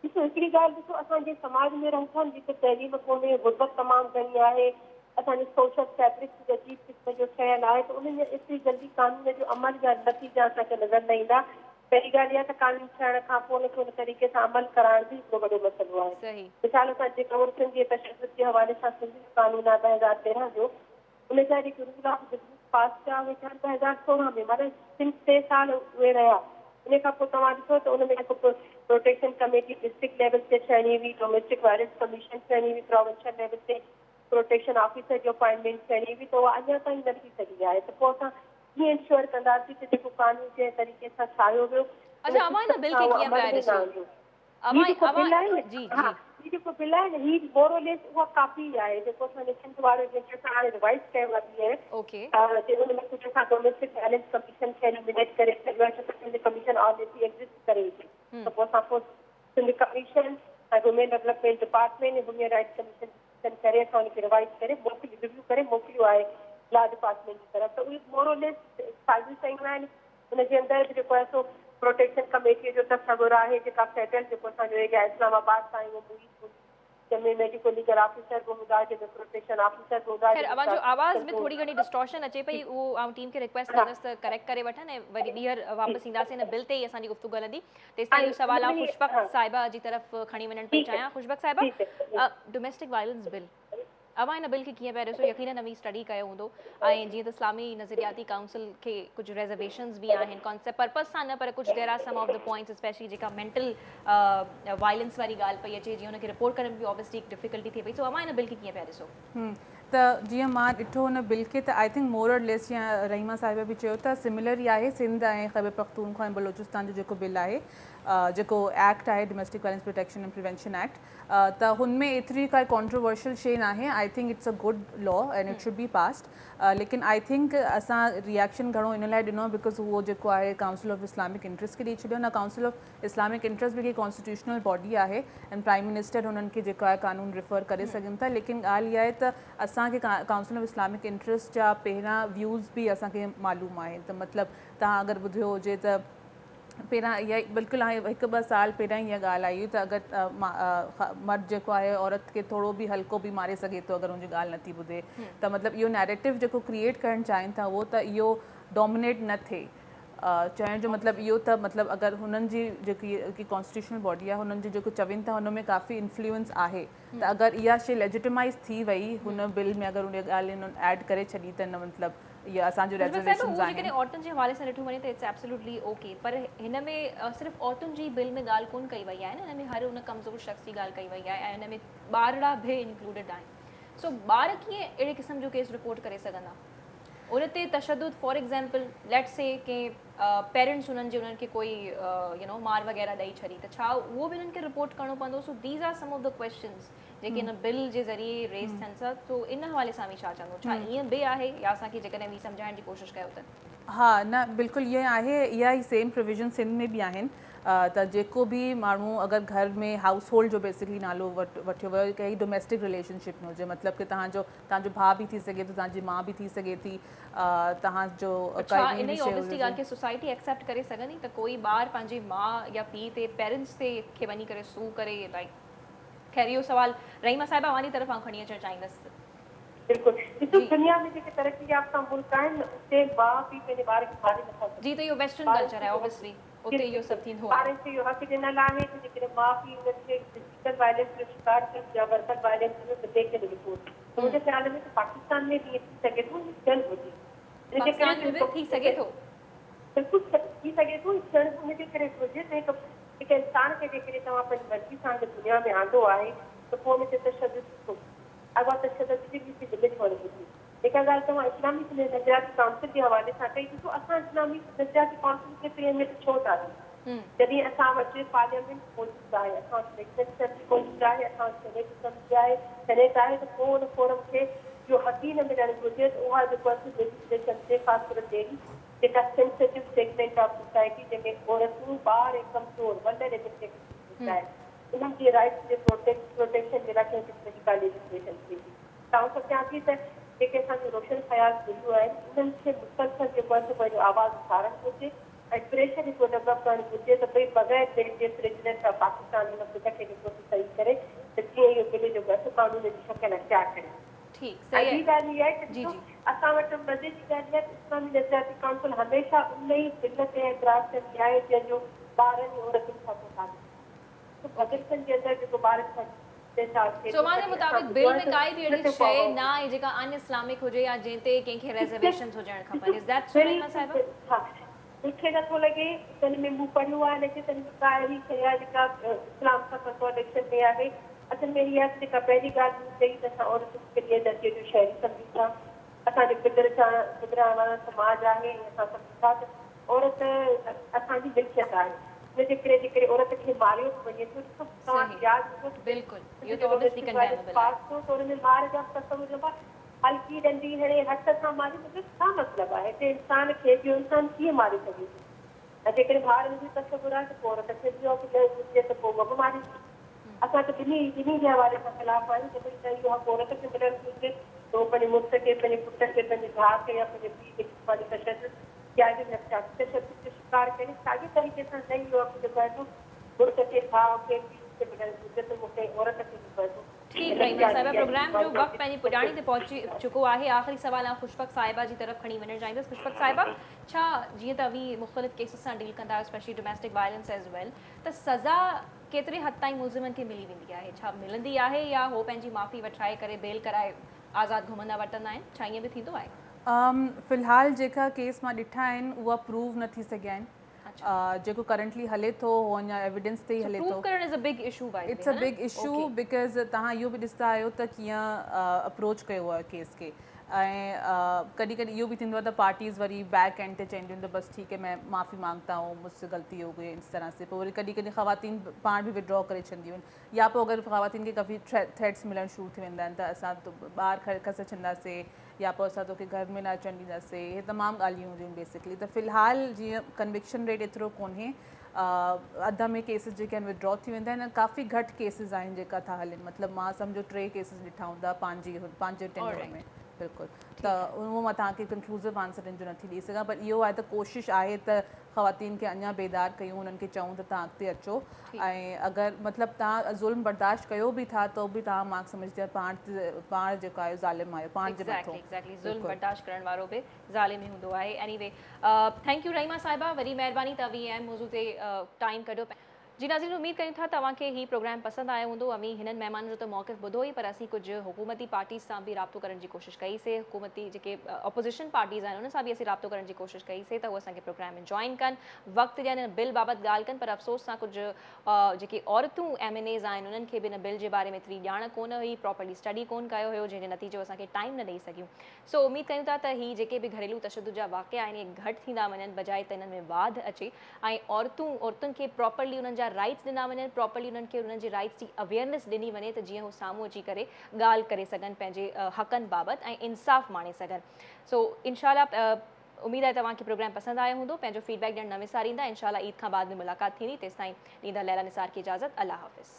ॾिसो, हिकिड़ी ॻाल्हि ॾिसो, असांजे समाज में रहूं था जिते तइलीम कोन्हे, गुरबत तमामु घणी आहे, असांजी सोशल फैब्रिक अजीब क़िस्म जो ठहियलु आहे, त उन्हनि में एतिरी जल्दी कानून जो अमल जा नतीजा असांखे नज़र न ईंदा। पहिरीं ॻाल्हि इहा त कानून थियण खां पोइ उनखे उन तरीक़े सां अमल कराइण बि हिकिड़ो वॾो मसइलो आहे। मिसाल सां जेका औरतुनि जे तशदुद जे हवाले सां सिंध कानून आहे 2013 जो, उन जा जेके रूल ऑफ बिजनेस पास थिया उहे थिया 2016 में, मतिलबु सिर्फ़ु 3 साल उहे रहिया। इन खां पोइ तव्हां ॾिसो त उन में जेको प्रोटेक्शन कमेटी डिस्ट्रिक्ट लेवल ते थियणी हुई, डोमेस्टिक वायलेंस कमीशन थियणी हुई, प्रोविंशियल लेवल ते प्रोटेक्शन ऑफिसर जो अपॉइंटमेंट थियणी हुई, त उहा अञा ताईं न थी सघी आहे। त पोइ असां कीअं इंश्योर कंदासीं त जेको कानून जंहिं तरीक़े सां ठाहियो वियो अच्छा अवां हिन बिल खे कीअं पिया ॾिसो? ही जेको बिल आहे न, ही मोरलेस उहा काफ़ी आहे जेको असांजे सिंध वारे जंहिंखे असां हाणे रिवाइज़ कयो आहे हुन में कुझु असां डोमेस्टिक वायलेंस कमीशन खे एलिमिनेट करे छॾियो आहे, सिंध कमीशन ऑलरेडी एग्ज़िस्ट करे थी, त पोइ असां पोइ सिंध कमीशन ऐं वुमेन डेवलपमेंट डिपार्टमेंट ऐं वुमेन राइट्स कमीशन करे असां हुनखे रिवाइज़ करे रिव्यू करे मोकिलियो आहे लॉ डिपार्टमेंट जी तरफ़। त उहे मोरलेस साॻियूं शयूं आहिनि। उनजे अंदरि बि जेको आहे सो प्रोटेक्शन कमेटीअ जो तस्वुर आहे, जेका फेडरल जेको असांजो एरिया इस्लामाबाद ताईं उहो जंहिंमें मेडिकल लीगल ऑफिसर बि हूंदा, जंहिंमें प्रोटेक्शन ऑफिसर बि हूंदा। खैर अवां जो आवाज़ में थोड़ी घणी डिस्टॉर्शन अचे पई, उहो आउं टीम खे रिक्वेस्ट कंदसि त करेक्ट करे वठनि ऐं वरी ॿीहर वापसि ईंदासीं हिन बिल ते ई असांजी गुफ़्तगू हलंदी। तेसिताईं इहो सवाल आउं खुशबक साहिबा जी तरफ़ खणी वञणु पई चाहियां। खुशबक साहिबा, डोमेस्टिक वायलेंस बिल अवां हिन बिल खे कीअं पिया ॾिसो? यकीनन अमी स्टडी कयो हूंदो ऐं जीअं त इस्लामी नज़रियाती काउंसिल खे कुझु रिजर्वेशंस बि आहिनि, कॉन्सेप्ट पर्पज़ सां न, पर कुझु there are some of the points specially जेका मेंटल वायलेंस वारी ॻाल्हि पई अचे, जीअं हुनखे रिपोर्ट करण बि ऑब्वियसली डिफिकल्टी थिए पई। सो अवां हिन बिल खे कीअं पिया ॾिसो? त जीअं मां ॾिठो हुन बिल खे त आई थिंक मोर और लेस जीअं रहीमा साहिबा बि चयो त सिमिलर ई आहे सिंध ऐं ख़ैबर पख्तूनख्वा ऐं बलोचिस्तान जो जेको बिल आहे जेको एक्ट आहे domestic violence protection and prevention act त हुनमें एतिरी काई कॉन्ट्रोवर्शियल शइ न आहे I think it's a good law and it should be passed लेकिन आई थिंक असां रिएक्शन घणो इन लाइ ॾिनो बिकॉज उहो जेको आहे काउंसिल ऑफ इस्लामिक इंट्रस्ट खे ॾेई छॾियो न काउंसिल ऑफ इस्लामिक इंट्रस्ट बि हिकु कॉन्स्टिट्यूशनल बॉडी आहे एंड प्राइम मिनिस्टर हुननि खे जेको आहे कानून रिफर करे सघनि था लेकिन ॻाल्हि इहा आहे त असांखे काउंसिल ऑफ इस्लामिक इंट्रस्ट जा पहिरियां व्यूज़ बि असांखे मालूम आहिनि त मतिलबु तव्हां अगरि ॿुधियो हुजे त पहिरां इहा बिल्कुलु हाणे 1-2 साल पहिरां इहा ॻाल्हि आई हुई त अगरि मर्द जेको आहे औरत खे थोरो बि हल्को बि मारे सघे थो अगरि हुनजी ॻाल्हि नथी ॿुधे त मतिलबु इहो नैरेटिव जेको क्रिएट करणु चाहिनि था उहो त इहो डोमिनेट न थिए चवण जो मतिलबु इहो त मतिलबु अगरि हुननि जी जेकी कॉन्स्टिट्यूशनल बॉडी आहे हुननि जो जेको चवनि था हुन में काफ़ी इन्फ्लुएंस आहे त अगरि इहा शइ लेजिटिमाइज़ थी वई हुन बिल में अगरि हुन ॻाल्हि हुननि ऐड करे छॾी त न मतिलबु इहा असांजो रिजर्वेशंस आहिनि औरतुनि जे हवाले सां ॾिठो वञे त इट्स एब्सोल्युटली ओके पर हिन में सिर्फ़ु औरतुनि जी बिल में ॻाल्हि कोन कई वई आहे न हिन में हर उन कमज़ोर शख़्स जी ॻाल्हि कई वई आहे ऐं हिन में ॿारड़ा बि इंक्लूडेड आहिनि सो ॿार कीअं अहिड़े क़िस्म जो केस रिपोर्ट करे सघंदा उन ते तशद्दुद फॉर एग्ज़ाम्पल लेट्स से के पेरेंट्स उन्हनि खे कोई मार वग़ैरह ॾेई छॾी त छा उहो बि उन्हनि खे रिपोर्ट करिणो पवंदो so these are some of the questions जेके हिन बिल जे ज़रिए रेज़ थियनि था तो इन हवाले सां बि छा चवंदो छा ईअं बि आहे या असांखे जेकॾहिं बि सम्झाइण जी कोशिशि कयो त हा न बिल्कुलु ईअं आहे इहा ई सेम प्रोविजन सिंध में बि आहिनि त जेको बि माण्हू अगरि घर में हाउस होल्ड जो बेसिकली नालो वठियो वियो कई डोमेस्टिक रिलेशनशिप में हुजे मतिलबु की तव्हांजो भाउ बि थी सघे थो तव्हांजी माउ बि थी सघे थी तव्हांजो इन ऑब्वियसली ॻाल्हि खे सोसाइटी एक्सेप्ट करे सघंदी त कोई ॿार पंहिंजे माउ या पीउ ते पेरेंट्स ते खे वञी करे सू करे लाइक ख़ैर इहो सवाल रहीमा साहिबा वानी तरफ़ आउं खणी अचणु चाहींदसि बिल्कुलु ॾिसो दुनिया में जेके तरक़ी याफ़्ता मुल्क आहिनि उते माउ पीउ पंहिंजे ॿार खे मारे नथा सघनि जी त इहो वेस्टर्न कल्चर आहे ऑब्वियसली उते इहो सभु थींदो आहे ॿारनि खे इहो हक़ ॾिनल आहे त जेकॾहिं माउ पीउ उन्हनि खे फिजिकल वायलेंस जो शिकार थियनि या वर्बल वायलेंस जो त ॿिए खे रिपोर्ट त मुंहिंजे ख़्याल में त पाकिस्तान में बि थी सघे थो जल्द हुजे पाकिस्तान में बि थी सघे थो बिल्कुलु थी सघे थो जल्द हुनजे करे हुजे त हिकु इंसान खे जेकॾहिं तव्हां पंहिंजी मर्ज़ी सां दुनिया में आंदो आहे त पोइ हुन ते तशद्दुद थो अगरि तशद्दुद जी बि दिलि थियणी घुरिजे जेका ॻाल्हि तव्हां इस्लामिक नज़रियाती काउंसिल जे हवाले सां कई ॾिसो असां इस्लामिक नज़रियाती काउंसिल खे प्रिय में छो था ॾियूं जॾहिं असां वटि पार्लियामेंट मौजूदु आहे असां वटि लेजिस्लेचर मौजूदु आहे असां वटि सेनेट आहे सेनेट आहे त पोइ हुन फोरम खे इहो हक़ ई न मिलणु घुरिजे त उहा जेको आहे लेजिस्लेशन ते ख़ासि करे अहिड़ी जेका सेंसिटिव सेगमेंट ऑफ सोसाइटी जेके औरतूं ॿार ऐं कमज़ोर वल्नरेबल जेके आहे उन्हनि जे राइट्स जे प्रोटेक्शन जे लाइ कंहिं क़िस्म जी का लेजिस्लेशन थिए थी त आउं चाहियां थी त जेके असांजो रोशन ख़्याल गुलियूं आहिनि उन्हनि खे मुसलसल जेको आहे पंहिंजो आवाज़ उथारणु घुरिजे ऐं प्रेशर हिकु डेवलप करणु घुरिजे त भई बग़ैर जे प्रेसिडेंट ऑफ पाकिस्तान हुन ख़ुदि खे जेको सही करे त जीअं इहो बिल जो घटि कानून जी शकिल अख़्तियार करे ॿी ॻाल्हि इहा आहे त असां वटि मज़े जी ॻाल्हि आहे इस्लामी नज़रियाती काउंसिल हमेशह उन ई बिल ते एतिराज़ कंदी आहे जंहिंजो ॿारनि ऐं औरतुनि सां थो पाकिस्तान जे अंदरि जेको ॿारनि सां सोमाने मुताबिक बिल में काई भी अहिड़ी शइ न आहे जेका अन इस्लामिक हुजे या जंहिं ते कंहिंखे रिजर्वेशंस हुजणु खपनि इज़ दैट सो रहीमा साहिबा हा मूंखे नथो लॻे हुन में मूं पढ़ियो आहे लेकिन हुन में का अहिड़ी शइ आहे जेका इस्लाम सां कंट्रोडिक्शन में आहे असल में इहा जेका पहिरीं ॻाल्हि चई त असां औरतुनि खे ॿिए दर्जे जो शहरी सम्झूं था असांजो पिदराइण वारा समाज आहे असां सम्झूं था त औरत असांजी मिल्कियत आहे हुनजे करे जेकॾहिं औरत खे मारियो वञे थो तव्हांखे यादि हुन में मार जा तस्वुर हल्की डंडी हणे हथ सां मारे मतिलबु छा मतिलबु आहे हिते इंसान खे ॿियो इंसान कीअं मारे सघे थो ऐं जेकॾहिं ॿारनि जी तस्वुर आहे त पोइ औरत खे हुजे त पोइ वॻो मारे असां त ॿिन्ही जे हवाले सां ख़िलाफ़ आहियूं त भई त इहो हक़ औरत खे मिलणु घुरिजे त उहो पंहिंजे मुड़ुस खे पंहिंजे पुट खे पंहिंजे भाउ खे या पंहिंजे पीउ खे पंहिंजी तशद्दुद या तशद्दुद जो शिकार करे साॻे तरीक़े सां सही इहो हक़ जेको आहे मुड़ुस खे भाउ खे पीउ खे मिलणु घुरिजे त मूंखे औरत खे जेको आहे ठीक रहीमा साहिबा प्रोग्राम जो वक्त पंहिंजी पुॼाणी ते पहुची चुको आहे आख़िरी सवाल आउं खुशबक साहिबा जी तरफ़ खणी वञणु चाहींदसि खुशबक साहिबा छा जीअं त अवी मुख़्तलिफ़ केसिस सां डील कंदा आहियो स्पेशली डोमेस्टिक वायलेंस एज़ वेल त सज़ा केतिरे हद ताईं मुलज़िमनि खे मिली वेंदी आहे छा मिलंदी आहे या हो पंहिंजी माफ़ी वठाए करे बेल कराए आज़ादु घुमंदा वठंदा आहिनि छा ईअं बि थींदो आहे फ़िलहाल जेका केस मां ॾिठा आहिनि उहा प्रूव न थी सघिया आहिनि जेको करंटली हले थो हो अञा एविडेंस ते ई हले प्रूव थो करण is a big issue by it's a big issue because तव्हां इहो बि ॾिसंदा आहियो त कीअं अप्रोच कयो आहे केस खे ऐं कॾहिं कॾहिं इहो बि थींदो आहे त पार्टीज़ वरी बैक एंड ते चवंदियूं आहिनि त बसि ठीकु है मैं माफ़ी मांगता हूँ मुझसे गलती हो गई इस तरह से पोइ वरी कॾहिं कॾहिं ख़वातीन पाण बि विड्रॉ करे छॾंदियूं आहिनि या पोइ अगरि ख़वातीन खे काफ़ी थ्रेट्स मिलणु शुरू थी वेंदा आहिनि त असां ॿाहिरि खसे छॾंदासीं या पोइ असां तोखे घर में न अचणु ॾींदासीं इहे तमामु ॻाल्हियूं हूंदियूं आहिनि बेसिकली त फ़िलहालु जीअं कन्विक्शन रेट एतिरो कोन्हे अध में केसिस जेके आहिनि विड्रॉ थी वेंदा आहिनि काफ़ी घटि केसिस आहिनि जेका था हलनि मतिलबु मां सम्झो 3 केसिस ॾिठा हूंदा पंहिंजे टेंडर में बिल्कुलु त उहो मां तव्हांखे कंक्लूसिव आंसर जो नथी ॾेई सघां बट इहो आहे त कोशिशि आहे त ख़वातीन खे अञा बेदार कयूं उन्हनि खे चऊं त तव्हां अॻिते अचो ऐं अगरि मतिलबु तव्हां ज़ुल्म बर्दाश्त कयो बि था त बि तव्हां मां सम्झंदी आहियां पाण जेको आहे ज़ालिम आहियो पाण जे मथां एग्जैक्टली ज़ुल्म बर्दाश्त करण वारो बि ज़ालिम ई हूंदो आहे एनीवे थैंक यू रहीमा साहिबा वरी महिरबानी तव्हां वी अहम मौज़ू ते टाइम कढियो जी नाज़रीन उम्मीद कयूं था तव्हांखे ही प्रोग्राम पसंदि आयो हूंदो अमी हिननि महिमाननि जो त मौक़िफ़ ॿुधो ई पर असीं कुझु हुकूमती पार्टीज़ सां बि राब्तो करण जी कोशिशि कईसीं हुकूमती जेके अपोज़िशन पार्टीज़ आहिनि उन सां बि असीं राब्तो करण जी कोशिशि कईसीं त उहे असांखे प्रोग्राम में जॉइन कनि वक़्तु ॾियनि बिल बाबति ॻाल्हि कनि पर अफ़सोस सां कुझु जेके औरतूं MNAs आहिनि उन्हनि खे बि हिन बिल जे बारे में एतिरी ॼाण कोन हुई प्रॉपर्ली स्टडी कोन कयो हुयो जंहिंजे नतीजो असांखे टाइम न ॾेई सघियूं सो उम्मीद कयूं था त ही जेके बि घरेलू तशदुद जा वाक़िया आहिनि इहे घटि थींदा वञनि बजाए त हिननि में वाध अचे ऐं औरतुनि खे प्रॉपर्ली उन्हनि जा राइट्स ॾिना वञनि प्रॉपर्ली उन्हनि खे उन्हनि जे राइट्स जी अवेयरनेस ॾिनी वञे त जीअं हू साम्हूं अची करे ॻाल्हि करे सघनि पंहिंजे हक़नि बाबति ऐं इंसाफ़ माणे सघनि सो इनशाला उम्मीद आहे तव्हांखे प्रोग्राम पसंदि आयो हूंदो पंहिंजो फीडबैक ॾियणु न विसारींदा इनशाला ईद खां बाद में मुलाक़ात थींदी तेसिताईं ॾींदा लैला निसार की इजाज़त अल्लाह हाफ़िज़